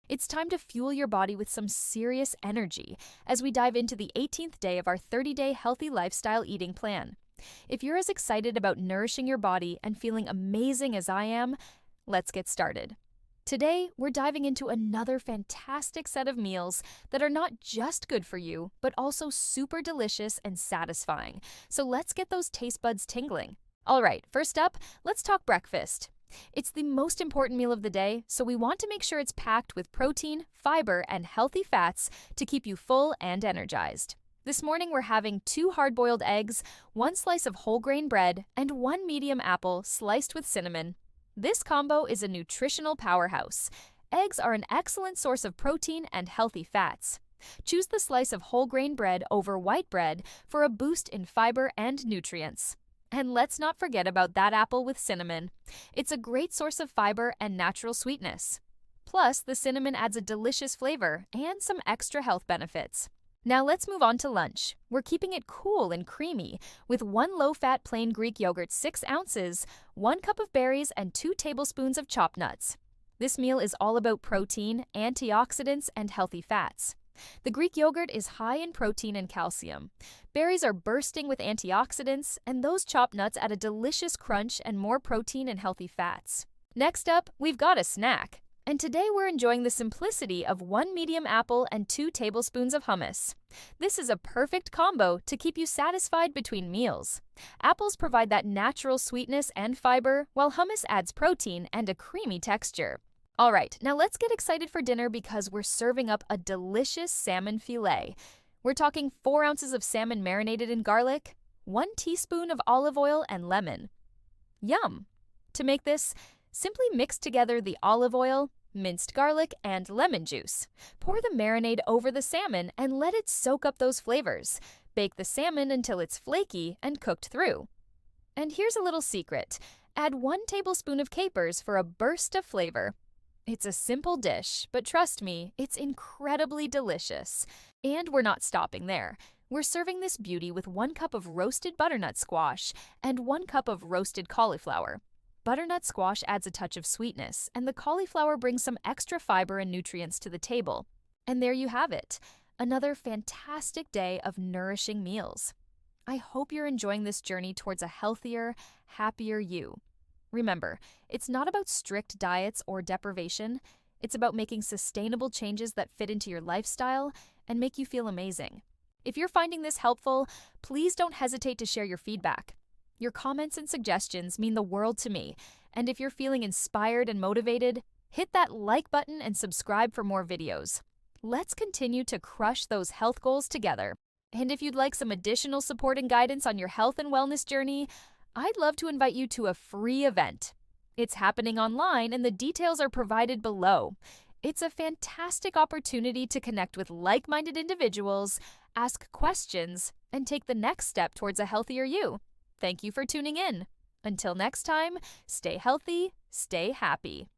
It's time to fuel your body with some serious energy as we dive into the 18th day of our 30-day healthy lifestyle eating plan. If you're as excited about nourishing your body and feeling amazing as I am, let's get started. Today, we're diving into another fantastic set of meals that are not just good for you, but also super delicious and satisfying. So let's get those taste buds tingling. All right, first up, let's talk breakfast. It's the most important meal of the day, so we want to make sure it's packed with protein, fiber, and healthy fats to keep you full and energized. This morning, we're having 2 hard-boiled eggs, 1 slice of whole grain bread, and 1 medium apple sliced with cinnamon. This combo is a nutritional powerhouse. Eggs are an excellent source of protein and healthy fats. Choose the slice of whole grain bread over white bread for a boost in fiber and nutrients. And let's not forget about that apple with cinnamon. It's a great source of fiber and natural sweetness. Plus, the cinnamon adds a delicious flavor and some extra health benefits. Now let's move on to lunch. We're keeping it cool and creamy with 1 low-fat plain Greek yogurt 6 ounces, 1 cup of berries, and 2 tablespoons of chopped nuts. This meal is all about protein, antioxidants, and healthy fats. The Greek yogurt is high in protein and calcium. Berries are bursting with antioxidants, and those chopped nuts add a delicious crunch and more protein and healthy fats. Next up, we've got a snack. And today we're enjoying the simplicity of 1 medium apple and 2 tablespoons of hummus. This is a perfect combo to keep you satisfied between meals. Apples provide that natural sweetness and fiber, while hummus adds protein and a creamy texture. All right, now let's get excited for dinner because we're serving up a delicious salmon fillet. We're talking 4 ounces of salmon marinated in garlic, 1 teaspoon of olive oil, and lemon. Yum! To make this, simply mix together the olive oil, minced garlic, and lemon juice. Pour the marinade over the salmon and let it soak up those flavors. Bake the salmon until it's flaky and cooked through. And here's a little secret. Add 1 tablespoon of capers for a burst of flavor. It's a simple dish, but trust me, it's incredibly delicious. And we're not stopping there. We're serving this beauty with 1 cup of roasted butternut squash and 1 cup of roasted cauliflower. Butternut squash adds a touch of sweetness, and the cauliflower brings some extra fiber and nutrients to the table. And there you have it, another fantastic day of nourishing meals. I hope you're enjoying this journey towards a healthier, happier you. Remember, it's not about strict diets or deprivation. It's about making sustainable changes that fit into your lifestyle and make you feel amazing. If you're finding this helpful, please don't hesitate to share your feedback. Your comments and suggestions mean the world to me, and if you're feeling inspired and motivated, hit that like button and subscribe for more videos. Let's continue to crush those health goals together. And if you'd like some additional support and guidance on your health and wellness journey, I'd love to invite you to a free event. It's happening online and the details are provided below. It's a fantastic opportunity to connect with like-minded individuals, ask questions, and take the next step towards a healthier you. Thank you for tuning in. Until next time, stay healthy, stay happy.